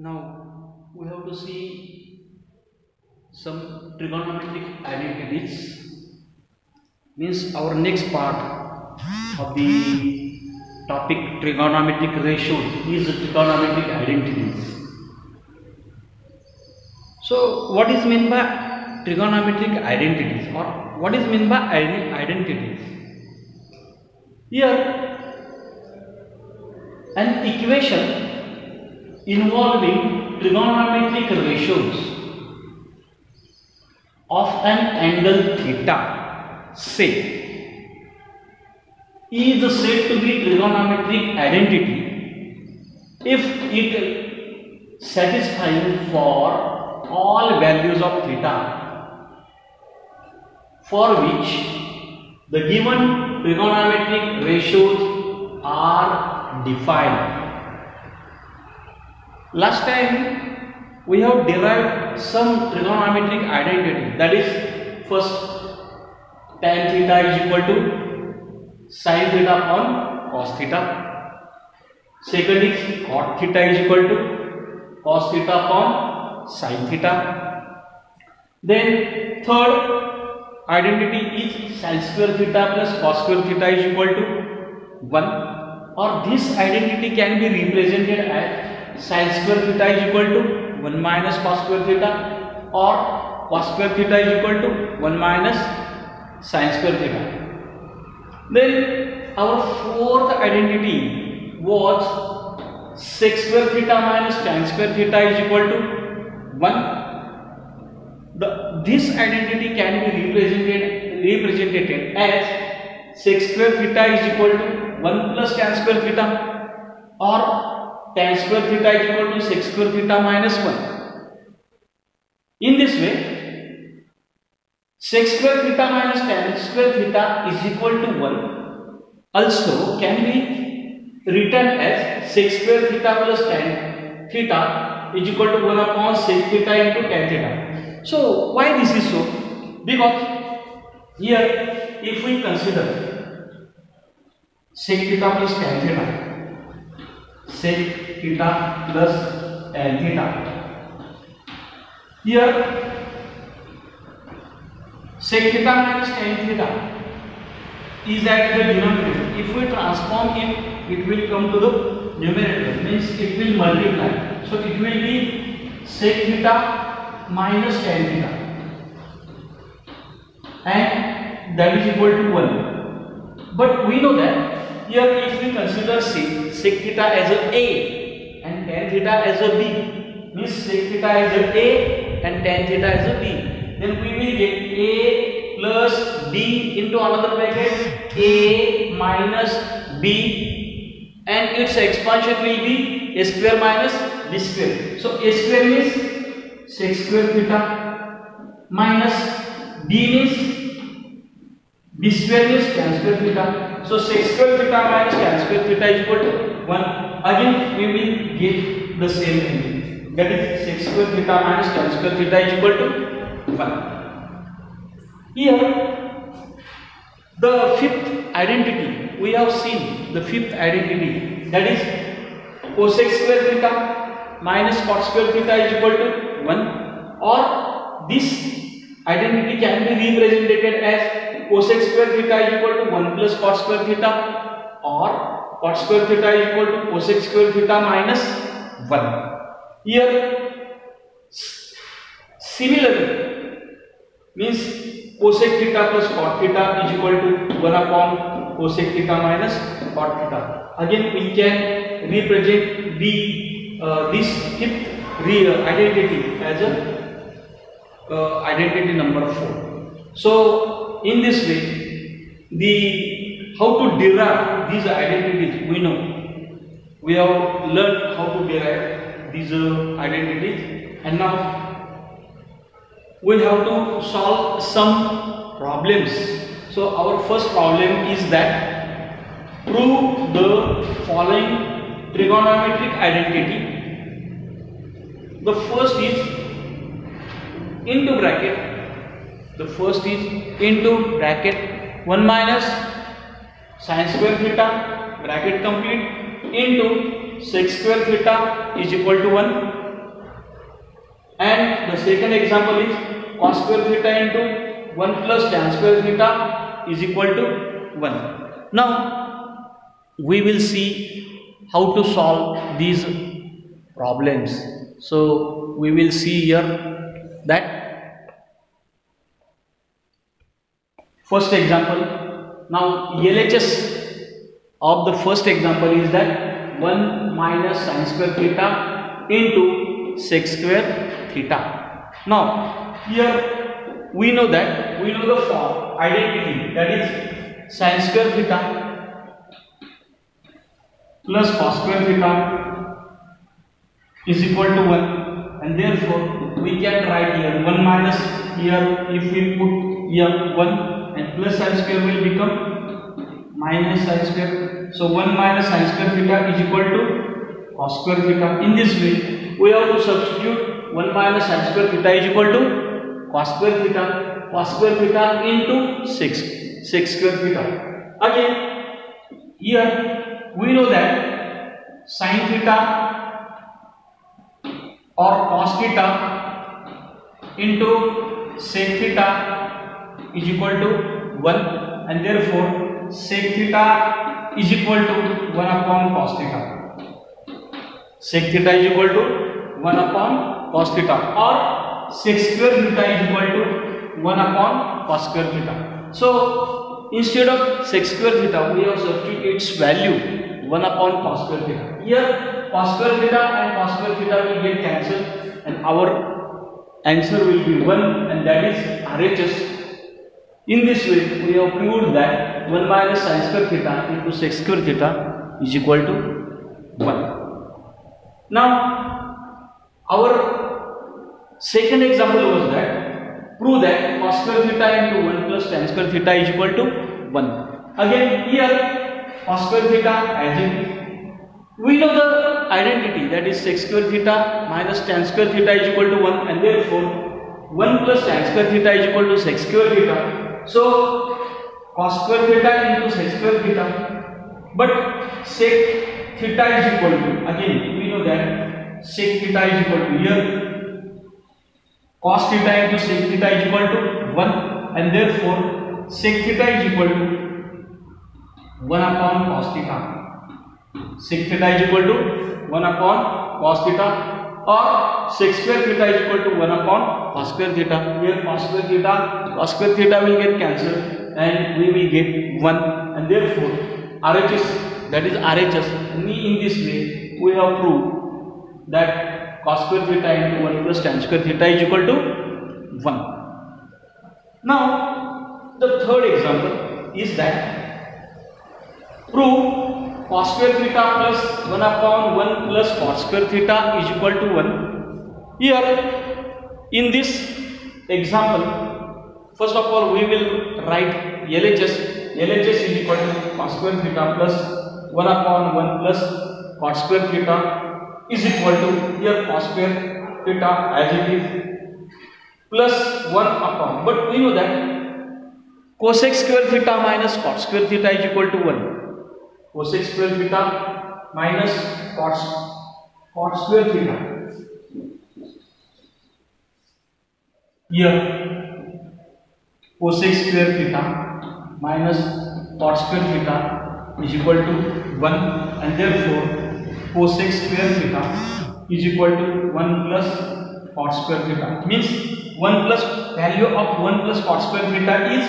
Now we have to see some trigonometric identities. Means our next part of the topic trigonometric ratios is trigonometric identities. So what is meant by trigonometric identities, or what is meant by identities? Here an equation involving trigonometric ratios of an angle theta, say, is said to be trigonometric identity if it satisfies for all values of theta for which the given trigonometric ratios are defined. Last time we have derived some trigonometric identity, that is, first tan theta is equal to sin theta upon cos theta, second is cot theta is equal to cos theta upon sin theta, then third identity is sin square theta plus cos square theta is equal to 1, or this identity can be represented as sin square theta is equal to 1 minus cos square theta, or cos square theta is equal to 1 minus sin square theta. Then our fourth identity was sec square theta minus tan square theta is equal to 1. This identity can be represented as sec square theta is equal to 1 plus tan square theta, or tan square theta is equal to sec square theta minus 1. In this way, sec square theta minus tan square theta is equal to 1 also can be written as sec square theta plus tan theta is equal to 1 upon sec theta into tan theta. So why this is so? Because here if we consider sec theta plus tan theta, sec theta plus tan theta, here sec theta minus tan theta is at the denominator. If we transform it will come to the numerator, means it will multiply. So it will be sec theta minus tan theta, and that is equal to 1. But we know that here if we consider sec theta as a and tan theta as a b, means sec theta as a and tan theta as a b, then we will get a plus b into another bracket a minus b, and its expansion will be a square minus b square. So a square means sec square theta minus b means b square means tan square theta. So sec square theta minus tan square theta is equal to 1. Again we will get the same thing, that is sec square theta minus tan square theta is equal to 1. Here the fifth identity we have seen, the fifth identity, that is cosec square theta minus cot square theta is equal to 1, or this identity can be represented as cosec square theta is equal to 1 plus cot square theta, or cot square theta is equal to cosec square theta minus 1. Here similarly means cosec theta plus cot theta is equal to 1 upon cosec theta minus cot theta. Again we can represent this fifth identity as a identity number 4. So in this way, how to derive these identities we know. We have learned how to derive these identities, and now we have to solve some problems. So our first problem is that prove the following trigonometric identity. The first is into bracket 1 minus sin square theta bracket complete into sec square theta is equal to 1 And the second example is cos square theta into 1 plus tan square theta is equal to 1. Now we will see how to solve these problems. So we will see here that first example. Now LHS of the first example is that 1 minus sin square theta into sec square theta. Now here we know the form identity, that is sin square theta plus cos square theta is equal to 1, and therefore we can write here 1 minus, here if we put here 1 and plus sin square will become minus sin square. So 1 minus sin square theta is equal to cos square theta. In this way we have to substitute 1 minus sin square theta is equal to cos square theta into sec square theta. Again here we know that sin theta or cos theta into sec theta is equal to 1, and therefore sec theta is equal to 1 upon cos theta. Sec theta is equal to 1 upon cos theta, or sec square theta is equal to 1 upon cos square theta. So instead of sec square theta we have substituted its value 1 upon cos square theta. Here cos square theta and cos square theta will get cancelled and our answer will be 1, and that is RHS. In this way we have proved that 1 minus sin square theta into sec square theta is equal to 1. Now our second example was that prove that cos square theta into 1 plus tan square theta is equal to 1. Again here cos square theta as it is. We know the identity, that is sec square theta minus tan square theta is equal to 1, and therefore 1 plus tan square theta is equal to sec square theta. So cos square theta into sec square theta, but sec theta is equal to, again we know that sec theta is equal to, here cos theta into sec theta is equal to 1, and therefore sec theta is equal to 1 upon cos theta. Sec theta is equal to 1 upon cos theta, or sec square theta is equal to 1 upon cos square theta. Here cos square theta will get cancelled and we will get 1, and therefore RHS, that is RHS. In this way we have proved that cos square theta into 1 plus tan square theta is equal to 1. Now the third example is that prove cos square theta plus 1 upon 1 plus cos square theta is equal to 1. Here in this example, first of all we will write LHS. LHS is equal to cos square theta plus 1 upon 1 plus cos square theta is equal to, here cos square theta as it is plus 1 upon, but we know that cosec square theta minus cot square theta is equal to 1. Cosec square theta minus cot square theta. Here cosec square theta minus cot square theta is equal to 1, and therefore cosec square theta is equal to 1 plus cot square theta. Means 1 plus value of 1 plus cot square theta is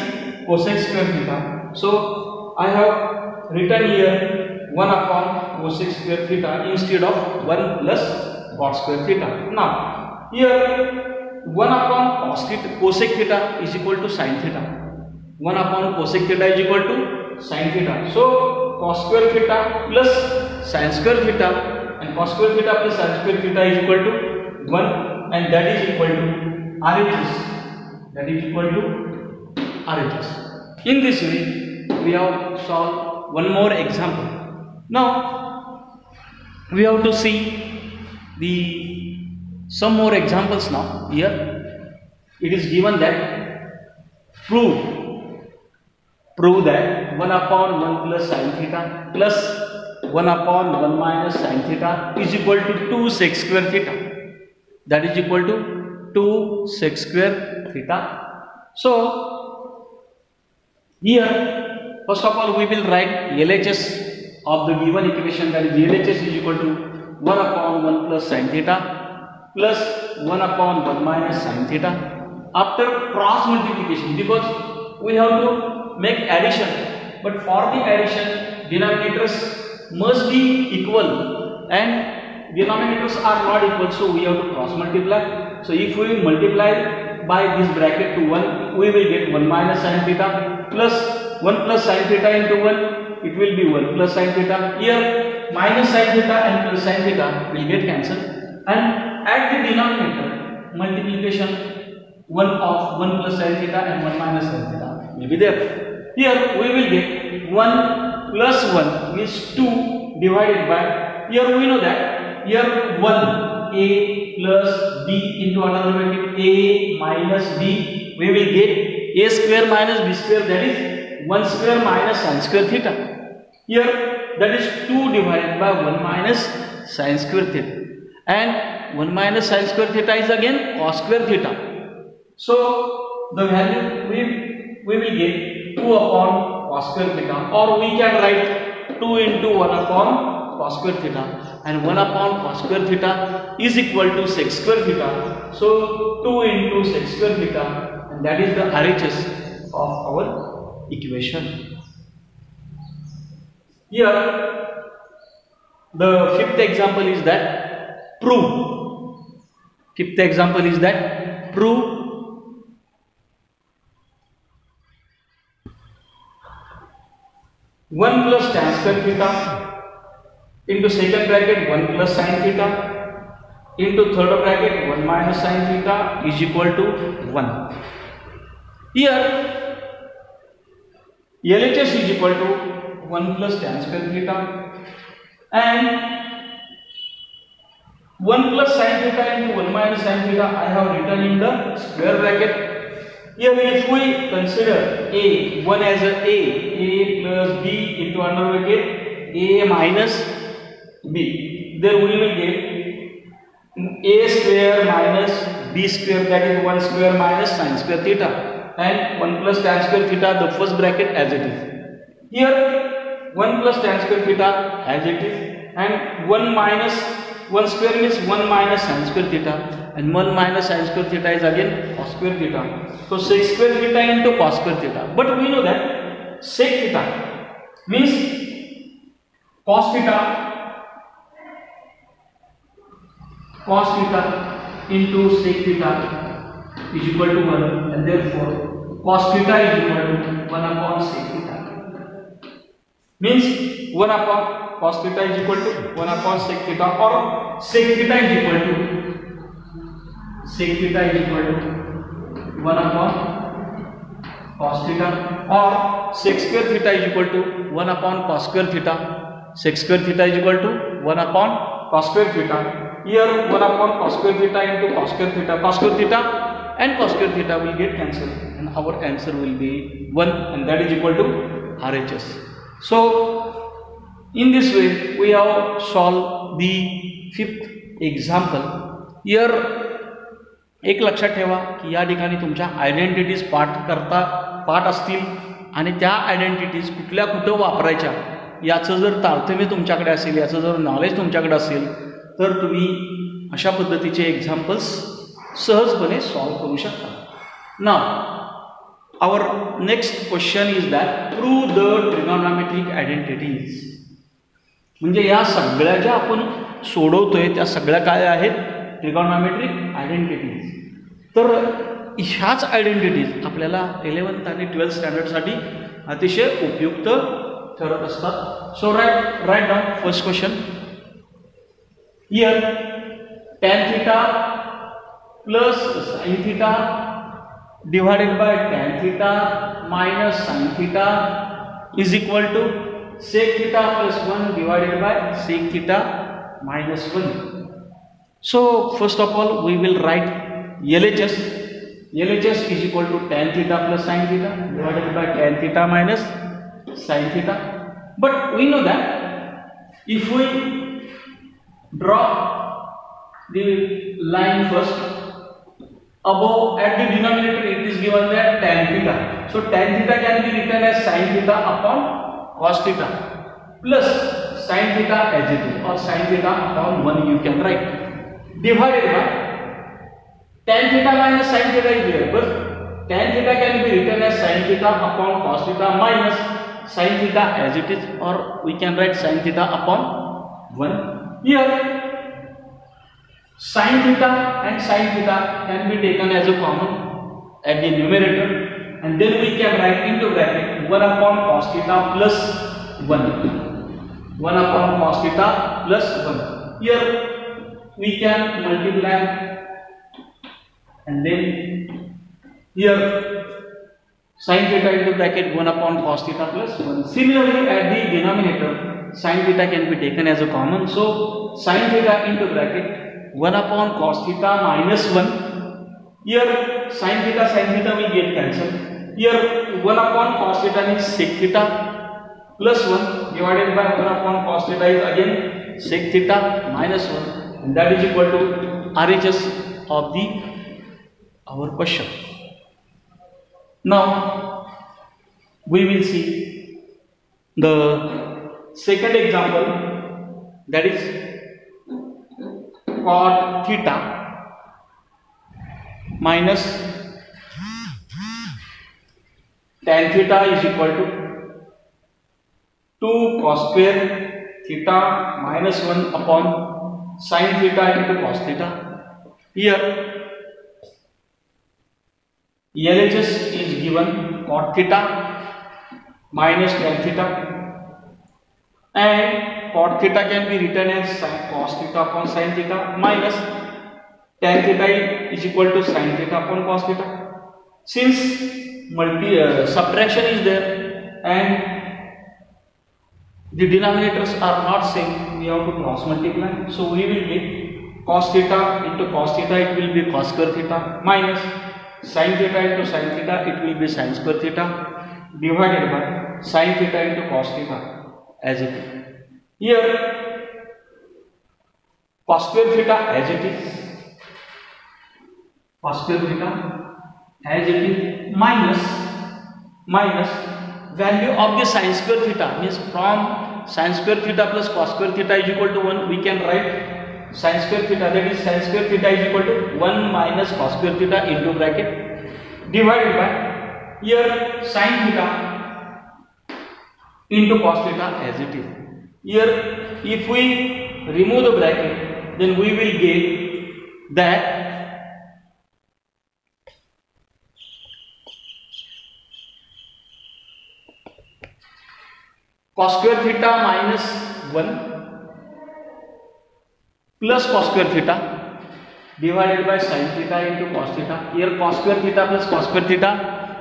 cosec square theta. So I have written here 1 upon cosec square theta instead of 1 plus cot square theta. Now here 1 upon cosec theta is equal to sin theta. 1 upon cosec theta is equal to sin theta. So cos square theta plus sin square theta, and cos square theta plus sin square theta is equal to 1, and that is equal to RHS. That is equal to RHS. In this way we have solved one more example. Now we have to see some more examples. Now here it is given that prove that 1 upon 1 plus sin theta plus 1 upon 1 minus sin theta is equal to 2 sec square theta, that is equal to 2 sec square theta. So here first of all we will write LHS of the given equation, that is LHS is equal to 1 upon 1 plus sin theta plus 1 upon 1 minus sin theta after cross multiplication, because we have to make addition, but for the addition denominators must be equal and denominators are not equal, so we have to cross multiply. So if we multiply by this bracket to 1, we will get 1 minus sin theta plus 1 plus sin theta into 1, it will be 1 plus sin theta. Here minus sin theta and plus sin theta will get cancelled, and at the denominator multiplication 1 of 1 plus sin theta and 1 minus sin theta will be there. Here we will get 1 plus 1 is 2 divided by, here we know that here 1 a plus b into another bracket a minus b, we will get a square minus b square, that is 1 square minus sin square theta. Here that is 2 divided by 1 minus sin square theta, and 1 minus sin square theta is again cos square theta. So the value we will get 2 upon cos square theta, or we can write 2 into 1 upon cos square theta, and 1 upon cos square theta is equal to sec square theta. So 2 into sec square theta, and that is the RHS of our equation. Here the fifth example is that prove. Fifth example is that prove one plus tan square theta into second bracket 1 plus sin theta into third bracket 1 minus sin theta is equal to 1. Here LHS is equal to 1 plus tan square theta and 1 plus sin theta into 1 minus sin theta I have written in the square bracket. Here if we consider a 1 as a plus b into under bracket a minus b, then we will get a square minus b square, that is 1 square minus sin square theta, and 1 plus tan square theta the first bracket as it is. Here 1 plus tan square theta as it is, and 1 minus 1 square means 1 minus sin square theta, and 1 minus sin square theta is again cos square theta. So sec square theta into cos square theta, but we know that sec theta means cos theta into sec theta is equal to 1, and therefore cos theta is equal to 1 upon sec theta. Means 1 upon cos theta is equal to 1 upon sec theta, or sec theta is equal to 1 upon cos theta, or sec square theta is equal to 1 upon cos square theta. Sec square theta is equal to 1 upon cos square theta. Here 1 upon cos square theta into cos square theta and cos square theta will get cancelled, and our answer will be 1, and that is equal to RHS. So in this way we have solved the fifth example. Here एक लक्षात ठेवा की या ठिकाणी तुमच्या identities पाठ असतील, आणि त्या आयडेंटिटीज कुठल्या कुठं वापरायच्या याचं जर तारतम्य तुमच्याकडे असेल, याचं जर नॉलेज तुमच्याकडे असेल, तर तुम्ही अशा पद्धतीचे एक्झाम्पल्स सहजपणे सॉल्व करू शकता. Now our next question is that prove the trigonometric identities. म्हणजे या सगळ्या ज्या आपण सोडवतोय त्या सगळ्या काय आहेत, ट्रिगोनॉमेट्रिक आयडेंटिटीज. तर ह्याच आयडेंटिटीज आपल्याला 11th आणि 12th स्टँडर्डसाठी अतिशय उपयुक्त ठरत असतात. So write down first question. Here tan theta plus sin theta divided by tan theta minus sin theta is equal to sec theta plus 1 divided by sec theta minus 1. So first of all we will write LHS. LHS is equal to tan theta plus sin theta divided by tan theta minus sin theta. But we know that if we draw the line first, Above at the denominator it is given that tan theta. So tan theta can be written as sin theta upon cos theta plus sin theta as it is, or sin theta upon 1 you can write, divided by tan theta minus sin theta is there, but tan theta can be written as sin theta upon cos theta minus sin theta as it is, or we can write sin theta upon 1. Here sin theta and sin theta can be taken as a common at the numerator, and then we can write into bracket 1 upon cos theta plus 1. 1 upon cos theta plus 1. Here we can multiply, and then here sin theta into bracket 1 upon cos theta plus 1. Similarly, at the denominator sin theta can be taken as a common, so sin theta into bracket 1 upon cos theta minus 1. Here sin theta will get cancelled. Here 1 upon cos theta means sec theta plus 1 divided by 1 upon cos theta is again sec theta minus 1, and that is equal to RHS of our question. Now we will see the second example, that is cot theta minus tan theta is equal to 2 cos square theta minus 1 upon sin theta into cos theta. Here LHS is given cot theta minus tan theta, and cot theta can be written as cos theta upon sin theta minus tan theta is equal to sin theta upon cos theta. Since subtraction is there and the denominators are not same, we have to cross multiply. So we will get cos theta into cos theta, it will be cos square theta, minus sin theta into sin theta, it will be sin square theta, divided by sin theta into cos theta as it is. Here cos square theta as it is, cos square theta as it is, minus value of the sin square theta, means from sin square theta plus cos square theta is equal to 1, we can write sin square theta, that is sin square theta is equal to 1 minus cos square theta into bracket, divided by here sin theta into cos theta as it is. Here if we remove the bracket, then we will get that cos square theta minus 1 plus cos square theta divided by sin theta into cos theta. Here cos square theta plus cos square theta,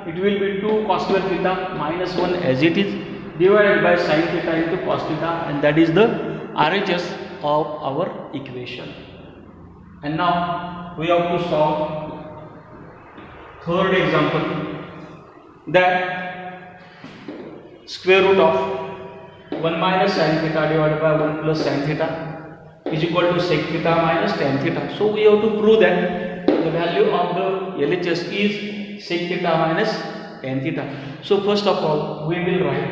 it will be 2 cos square theta minus 1 as it is, divided by sin theta into cos theta, and that is the RHS of our equation. And now we have to solve third example, that square root of 1 minus sin theta divided by 1 plus sin theta is equal to sec theta minus tan theta. So we have to prove that the value of the LHS is sec theta minus tan theta. So first of all we will write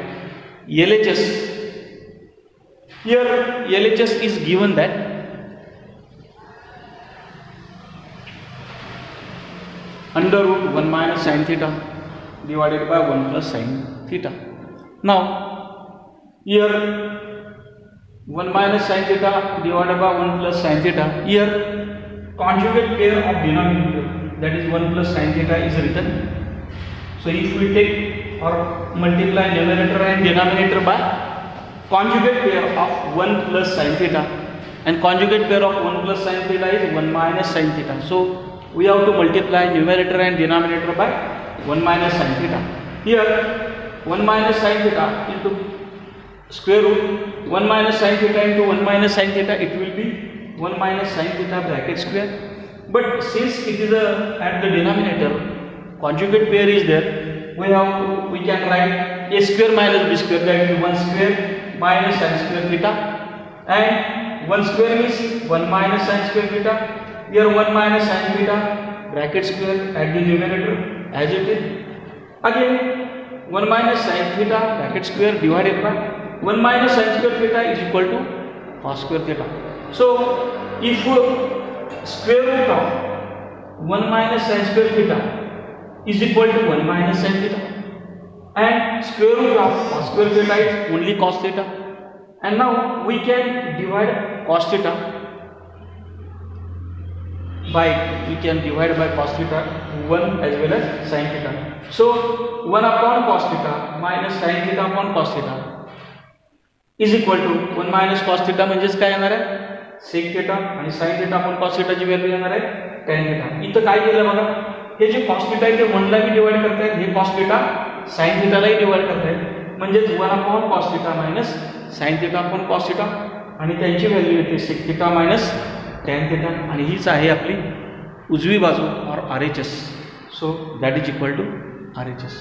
LHS. Here LHS is given that under root 1 minus sin theta divided by 1 plus sin theta. Now here 1 minus sin theta divided by 1 plus sin theta, here conjugate pair of denominator, that is 1 plus sin theta is written. So if we take or multiply numerator and denominator by conjugate pair of 1 plus sin theta, and conjugate pair of 1 plus sin theta is 1 minus sin theta. So we have to multiply numerator and denominator by 1 minus sin theta. Here 1 minus sin theta into square root 1 minus sin theta into 1 minus sin theta, it will be 1 minus sin theta bracket square. But since it is at the denominator, conjugate pair is there, we can write a square minus b square, that is 1 square minus sin square theta, and 1 square means 1 minus sin square theta. Here 1 minus sin theta bracket square at the numerator as it is. Again 1 minus sin theta bracket square divided by 1 minus sin square theta is equal to cos square theta. So if square root of 1 minus sin square theta is equal to 1 minus sin theta and square root of cos square theta is only cos theta, and now we can divide cos theta by cos theta 1 as well as sin theta. So 1 upon cos theta minus sin theta upon cos theta is equal to 1 minus cos theta म्हणजेच काय येणार आहे sec theta आणि sin theta upon cos theta ची value येणार आहे tan theta. इथं काय केलं बघा, हे जे cos theta आहे ते 1 ला भी डिवाइड करतायत, हे cos theta sin theta ला डिवाइड करतायत, म्हणजेच 1 upon cos theta minus sin theta upon cos theta आणि त्यांची व्हॅल्यू येते sec theta minus tan theta आणि हीच आहे आपली उजवी बाजू और RHS. So that is equal to RHS.